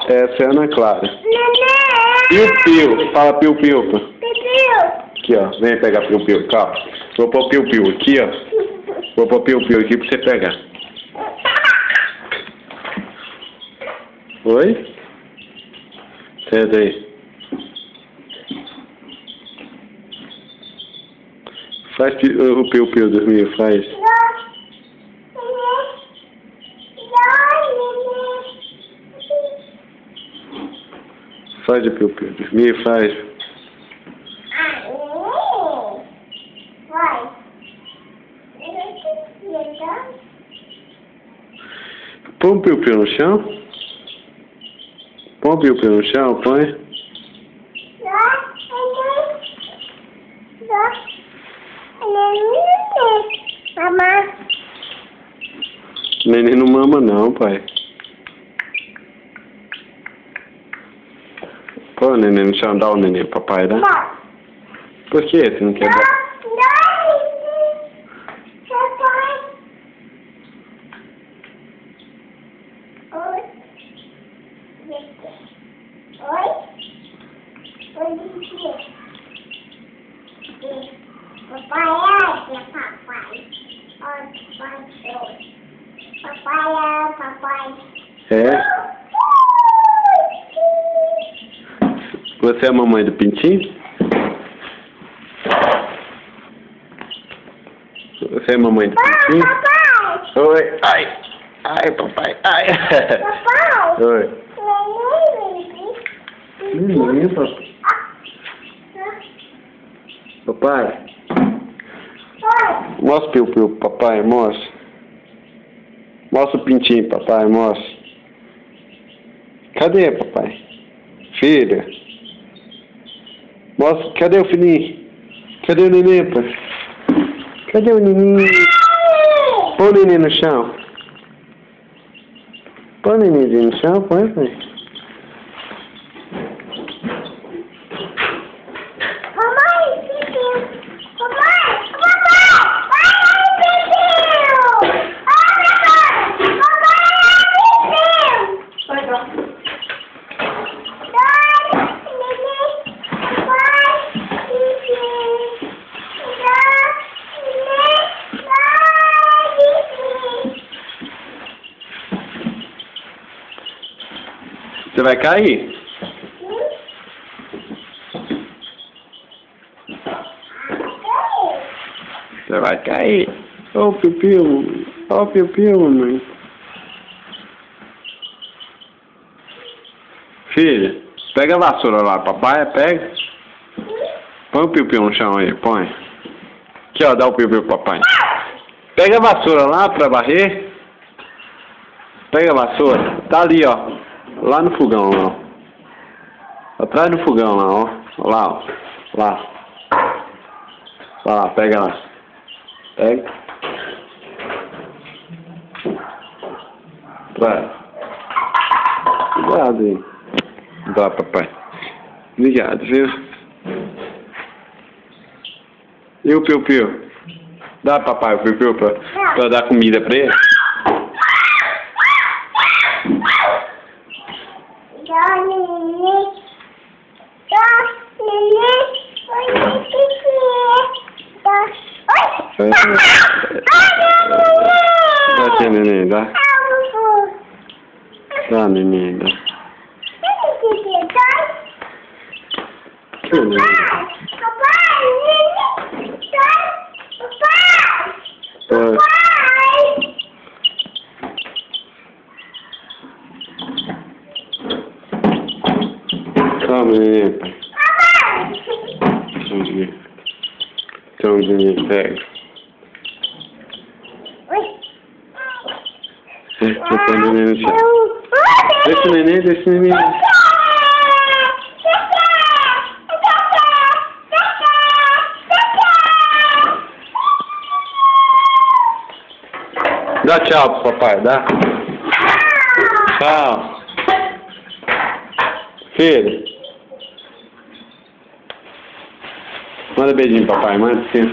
Essa é a Ana Clara. Neném. Piu-piu. Fala piu-piu. Piu-piu. Aqui, ó. Vem pegar piu-piu. Calma. Vou pôr piu-piu aqui, ó. Vou pôr piu-piu aqui pra você pegar. Oi? Senta aí. Faz o piu-piu dormir, faz. Faz o piu-piu dormir, faz. Vai. Põe o piu-piu no chão. Põe o piu-piu no chão, põe. Mamãe. Neném não mama não, pai. Põe o neném no chão, dá o neném pro papai, né? Por que você não quer dar? Papai é papai. Papai. É? Você é a mamãe do Pintinho? Você é a mamãe do Pintinho? Papai. Oi. Ai. Ai, papai. Ai. Papai. Oi. Menino, papai. Papai. Mostra o piu-piu, papai, mostra. Mostra o pintinho, papai, mostra. Cadê, papai? Filha. Mostra, cadê o filhinho? Cadê o neném, pai? Cadê o neném? Põe o neném no chão. Põe o neném no chão, põe, pai. Você vai cair? Você vai cair. Ô, piu-piu. Ó, piu-piu, mamãe. Filha, pega a vassoura lá, papai, pega. Põe o piu-piu no chão aí, põe. Aqui, ó, dá o piu-piu pro papai. Pega a vassoura lá pra varrer. Pega a vassoura. Tá ali, ó. Lá no fogão, ó. Atrás do fogão, lá, ó. Lá, ó. Lá. Vai lá, pega lá. Pega. Vai. Cuidado aí. Dá, papai. Obrigado, viu? E o piu-piu? Dá, papai, o piu-piu pra dar comida pra ele? Dá, neném, dá. Dá, neném, dá. Que neném? Oi. Calma, neném, pai. Então, neném, pega. Deixa o neném no chão. Deixa o neném, deixa o neném. Dá tchau pro papai, dá. Tchau. Filho. Manda beijinho, papai, manda sim.